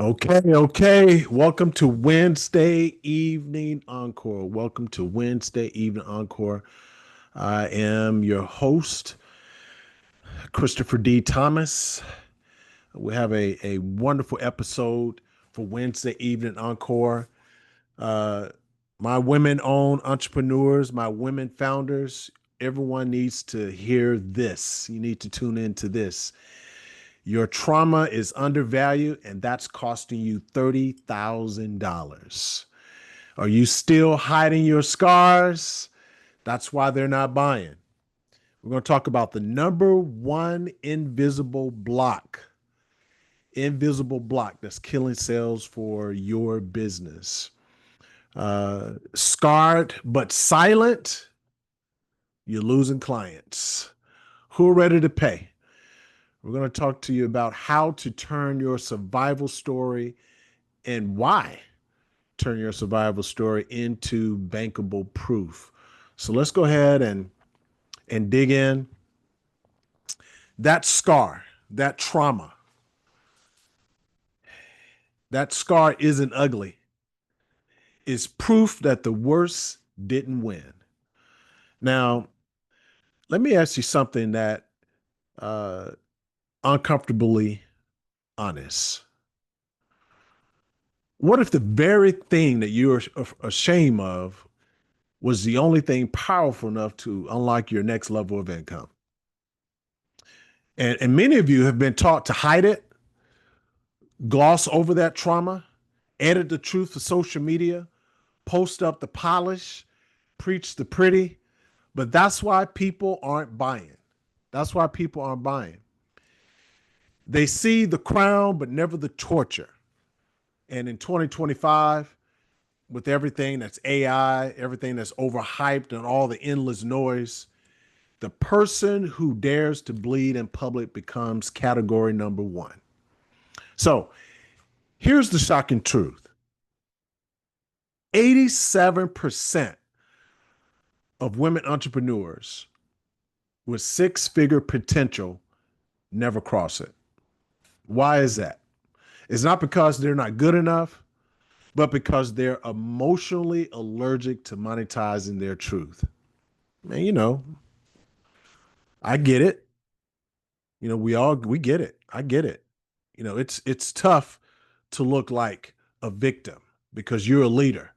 Okay. Welcome to Wednesday Evening Encore. Welcome to Wednesday Evening Encore. I am your host, Christopher D. Thomas. We have a wonderful episode for Wednesday Evening Encore. Uh, my women-owned entrepreneurs, my women founders, everyone needs to hear this. You need to tune into this. Your trauma is undervalued, and that's costing you $30,000. Are you still hiding your scars? That's why they're not buying. We're going to talk about the number one invisible block that's killing sales for your business. Scarred but silent, you're losing clients. Who are ready to pay? We're going to talk to you about how to turn your survival story and why turn your survival story into bankable proof. So let's go ahead and dig in. That scar, that trauma, that scar isn't ugly. It's proof that the worst didn't win. Now, let me ask you something that uh, uncomfortably honest. What if the very thing that you're ashamed of was the only thing powerful enough to unlock your next level of income? And many of you have been taught to hide it, gloss over that trauma, edit the truth for social media, post up the polish, preach the pretty. But that's why people aren't buying. That's why people aren't buying. They see the crown, but never the torture. And in 2025, with everything that's AI, everything that's overhyped, and all the endless noise, the person who dares to bleed in public becomes category number one. So here's the shocking truth: 87% of women entrepreneurs with six-figure potential never cross it. Why is that? It's not because they're not good enough, but because they're emotionally allergic to monetizing their truth. And I get it. We get it. I get it. It's tough to look like a victim because you're a leader.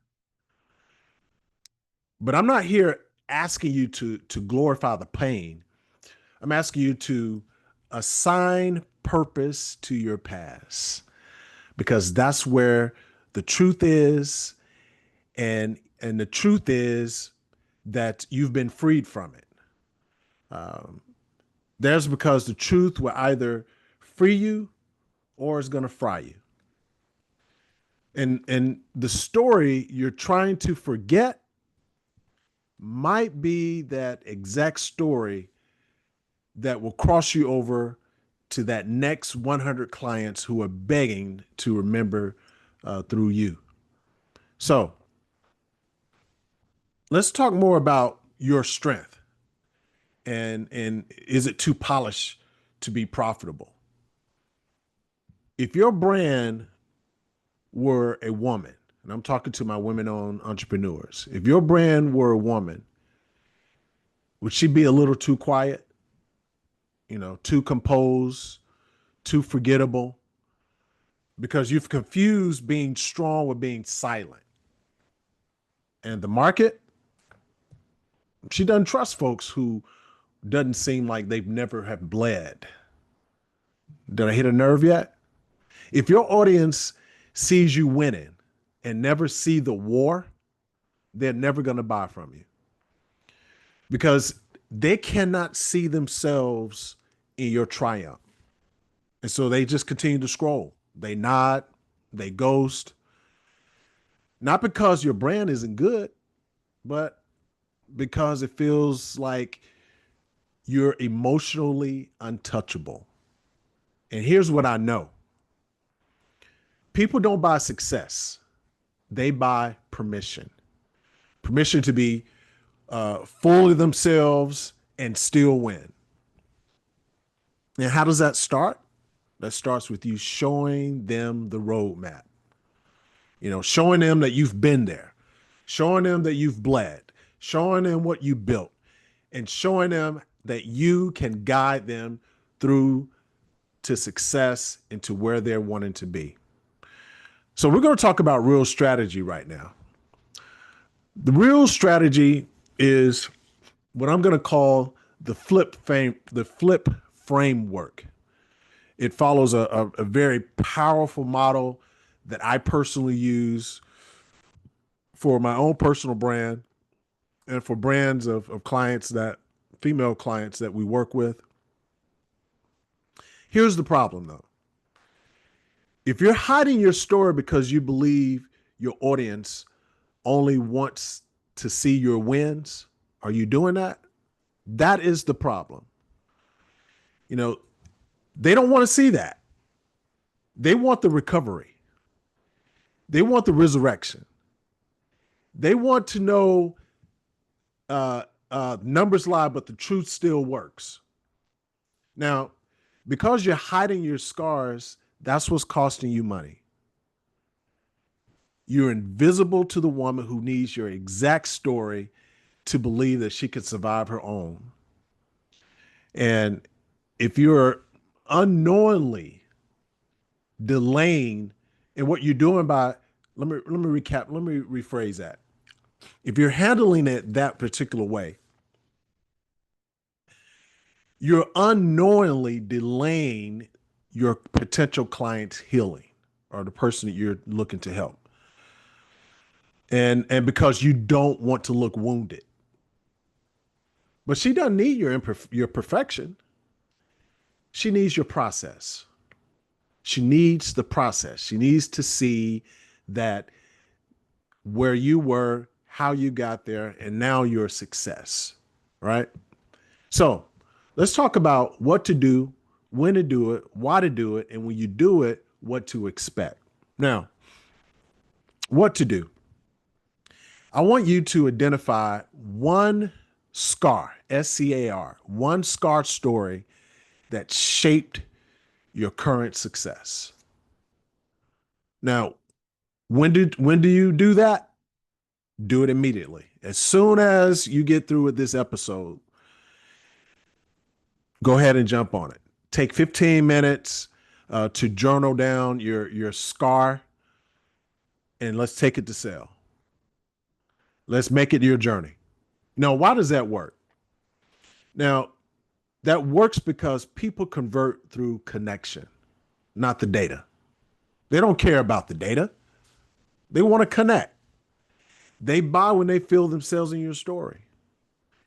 But I'm not here asking you to glorify the pain. I'm asking you to assign purpose to your past because that's where the truth is, and the truth is that you've been freed from it. Um, there's because the truth will either free you or it's going to fry you. And the story you're trying to forget might be that exact story that will cross you over to that next 100 clients who are begging to remember through you. So let's talk more about your strength and is it too polished to be profitable? If your brand were a woman, and I'm talking to my women-owned entrepreneurs, if your brand were a woman, would she be a little too quiet? Too composed, too forgettable? Because you've confused being strong with being silent. And the market, she doesn't trust folks who doesn't seem like they've never have bled. Did I hit a nerve yet? If your audience sees you winning and never see the war, they're never going to buy from you because they cannot see themselves in your triumph. And so they just continue to scroll. They nod, they ghost, not because your brand isn't good, but because it feels like you're emotionally untouchable. And here's what I know: people don't buy success, they buy permission. Permission to be fully themselves and still win. And how does that start? That starts with you showing them the roadmap. Showing them that you've been there, showing them that you've bled, showing them what you built, and showing them that you can guide them through to success and to where they're wanting to be. So we're going to talk about real strategy right now. The real strategy is what I'm going to call the flip framework. It follows a very powerful model that I personally use for my own personal brand and for brands of clients, female clients that we work with. Here's the problem though. If you're hiding your story because you believe your audience only wants to see your wins, are you doing that? That is the problem. They don't want to see that. They want the recovery. They want the resurrection. They want to know numbers lie, but the truth still works. Now, because you're hiding your scars, that's what's costing you money. You're invisible to the woman who needs your exact story to believe that she could survive her own. And if you're unknowingly delaying, and what you're doing by, let me rephrase that. If you're handling it that particular way, you're unknowingly delaying your potential client's healing or the person that you're looking to help. And because you don't want to look wounded. But she doesn't need your perfection. She needs your process. She needs the process. She needs to see that where you were, how you got there, and now you're a success, right? So let's talk about what to do, when to do it, why to do it, and when you do it, what to expect. Now, what to do. I want you to identify one scar, SCAR, one scar story that shaped your current success. Now, when do you do that? Do it immediately. As soon as you get through with this episode, go ahead and jump on it. Take 15 minutes to journal down your scar, and let's take it to sale. Let's make it your journey. Now, why does that work? Now, that works because people convert through connection, not the data. They don't care about the data. They want to connect. They buy when they feel themselves in your story.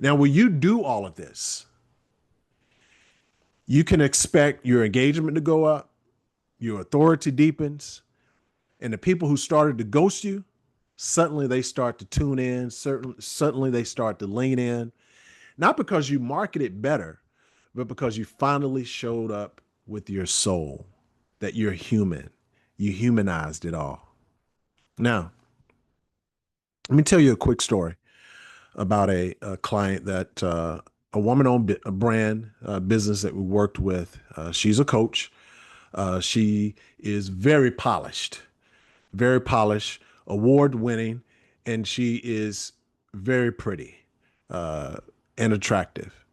Now, when you do all of this, you can expect your engagement to go up, your authority deepens, and the people who started to ghost you, suddenly they start to tune in. Suddenly they start to lean in, not because you marketed better, but because you finally showed up with your soul, that you're human. You humanized it all. Now, let me tell you a quick story about a client that a woman-owned brand business that we worked with. She's a coach. She is very polished, award-winning, and she is very pretty and attractive.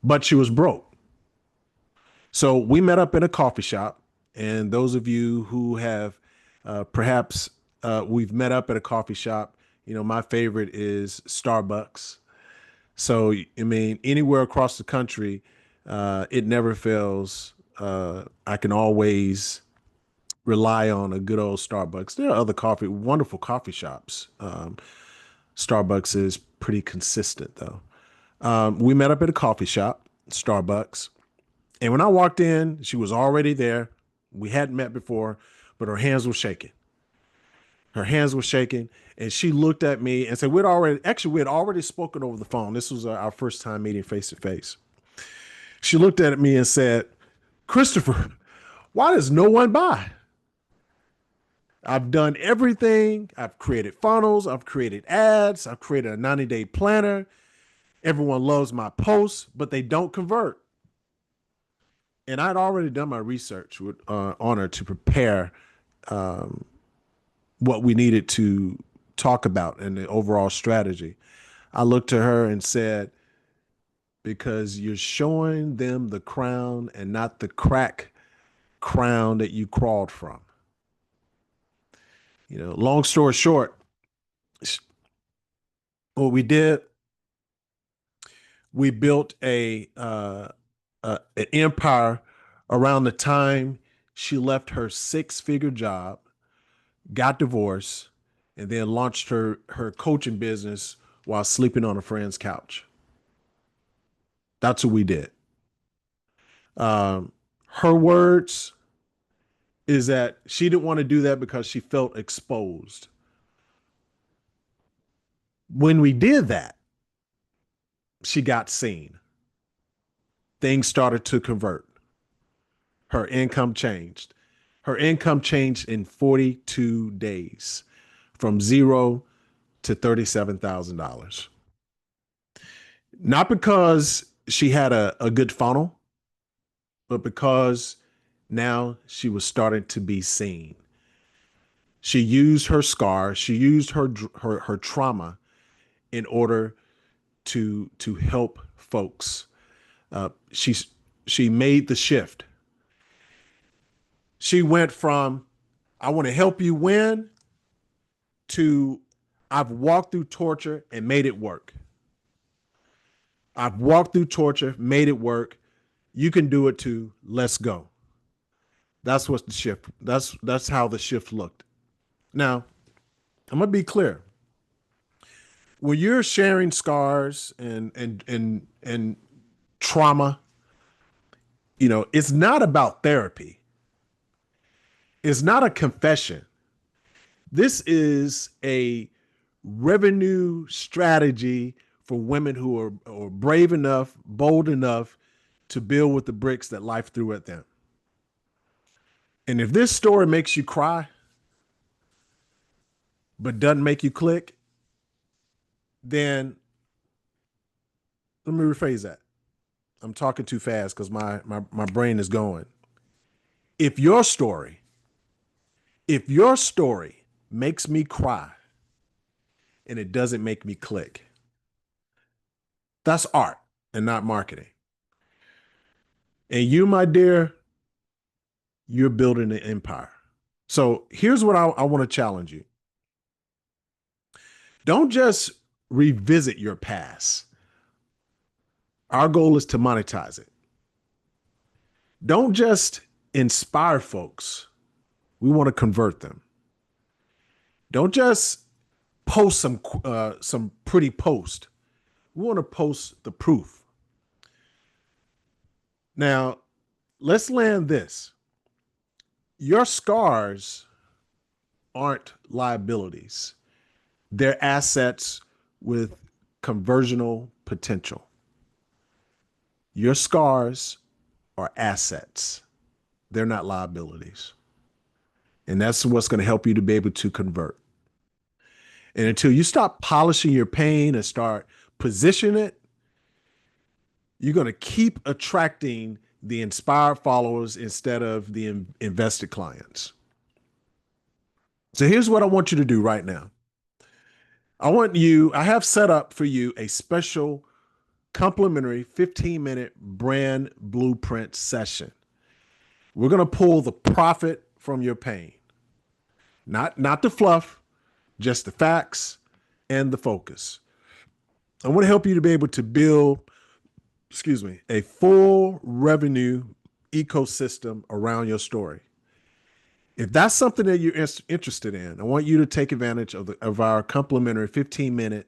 But she was broke. So we met up in a coffee shop. And those of you who have perhaps we've met up at a coffee shop, my favorite is Starbucks. So, I mean, anywhere across the country, it never fails. I can always rely on a good old Starbucks. There are other wonderful coffee shops. Starbucks is pretty consistent though. We met up at a coffee shop, Starbucks. And when I walked in, she was already there. We hadn't met before, but her hands were shaking. And she looked at me and said, we had already spoken over the phone. This was our first time meeting face to face. She looked at me and said, Christopher, why does no one buy? I've done everything. I've created funnels. I've created ads. I've created a 90-day planner. Everyone loves my posts, but they don't convert. And I'd already done my research with on her to prepare um, what we needed to talk about and the overall strategy. I looked to her and said, because you're showing them the crown and not the crack crown that you crawled from. Long story short, what we did, we built an empire around the time she left her six-figure job, got divorced, and then launched her coaching business while sleeping on a friend's couch. That's what we did. Her words is that she didn't want to do that because she felt exposed. When we did that, she got seen. Things started to convert. Her income changed. Her income changed in 42 days from zero to $37,000. Not because she had a good funnel, but because now she was starting to be seen. She used her scars, she used her trauma in order to help folks. Uh, she she made the shift. She went from I want to help you win to I've walked through torture and made it work. I've walked through torture, made it work. You can do it too. Let's go. That's what the shift. That's how the shift looked. Now, I'm gonna be clear. When you're sharing scars and trauma, it's not about therapy. It's not a confession. This is a revenue strategy for women who are brave enough, bold enough to build with the bricks that life threw at them. And if this story makes you cry, but doesn't make you click, then let me rephrase that. I'm talking too fast because my brain is going. If your story, if your story makes me cry and it doesn't make me click, that's art and not marketing. And you, my dear, you're building an empire. So here's what I want to challenge you. Don't just revisit your past. Our goal is to monetize it. Don't just inspire folks. We want to convert them. Don't just post some pretty post. We want to post the proof. Now, let's land this. Your scars aren't liabilities. They're assets with conversional potential. Your scars are assets. They're not liabilities. And that's what's going to help you to be able to convert. And until you stop polishing your pain and start positioning it, you're going to keep attracting the inspired followers instead of the invested clients. So here's what I want you to do right now. I have set up for you a special complimentary 15-minute brand blueprint session. We're going to pull the profit from your pain, not the fluff, just the facts and the focus. I want to help you to be able to build, a full revenue ecosystem around your story. If that's something that you're interested in, I want you to take advantage of our complimentary 15-minute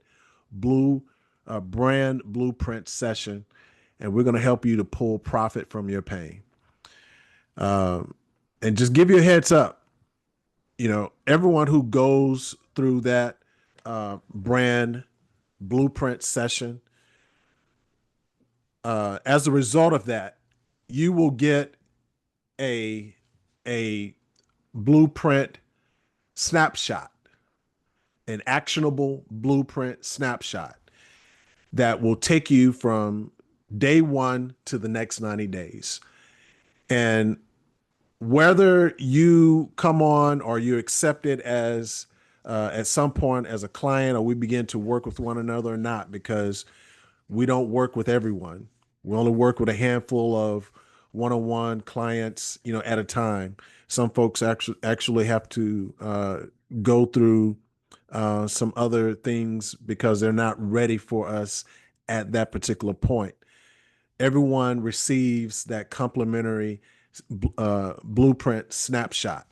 brand blueprint session, and we're going to help you to pull profit from your pain. And just give you a heads up, everyone who goes through that brand blueprint session, as a result of that, you will get a blueprint snapshot, an actionable blueprint snapshot that will take you from day one to the next 90 days. And whether you come on or you accept it as at some point as a client, or we begin to work with one another or not, because we don't work with everyone. We only work with a handful of one-on-one clients, at a time. Some folks actually have to go through some other things because they're not ready for us at that particular point. Everyone receives that complimentary blueprint snapshot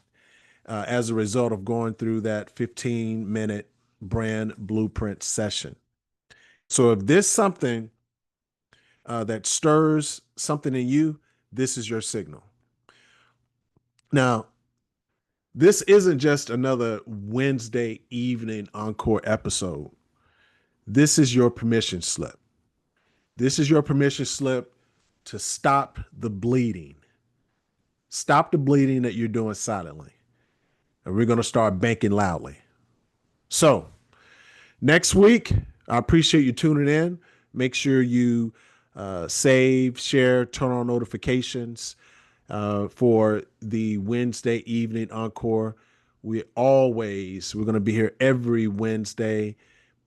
as a result of going through that 15-minute brand blueprint session. So if there's something that stirs something in you, this is your signal. Now, this isn't just another Wednesday evening encore episode. This is your permission slip. This is your permission slip to stop the bleeding. Stop the bleeding that you're doing silently. And we're going to start banking loudly. So, next week, I appreciate you tuning in. Make sure you save, share, turn on notifications for the Wednesday evening encore. We're going to be here every Wednesday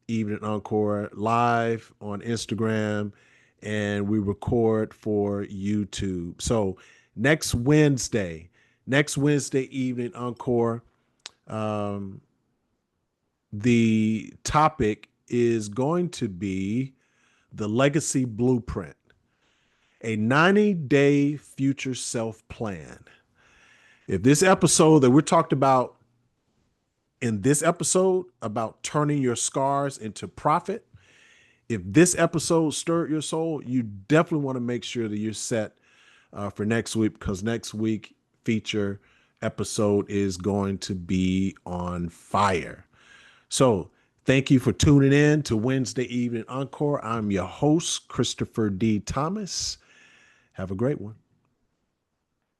evening encore live on Instagram, and we record for YouTube. So next Wednesday evening encore, the topic is going to be the legacy blueprint, a 90-day future self plan. If this episode that we're talked about in this episode about turning your scars into profit, if this episode stirred your soul, you definitely want to make sure that you're set for next week, because next week feature episode is going to be on fire. So thank you for tuning in to Wednesday Evening Encore. I'm your host, Christopher D. Thomas. Have a great one.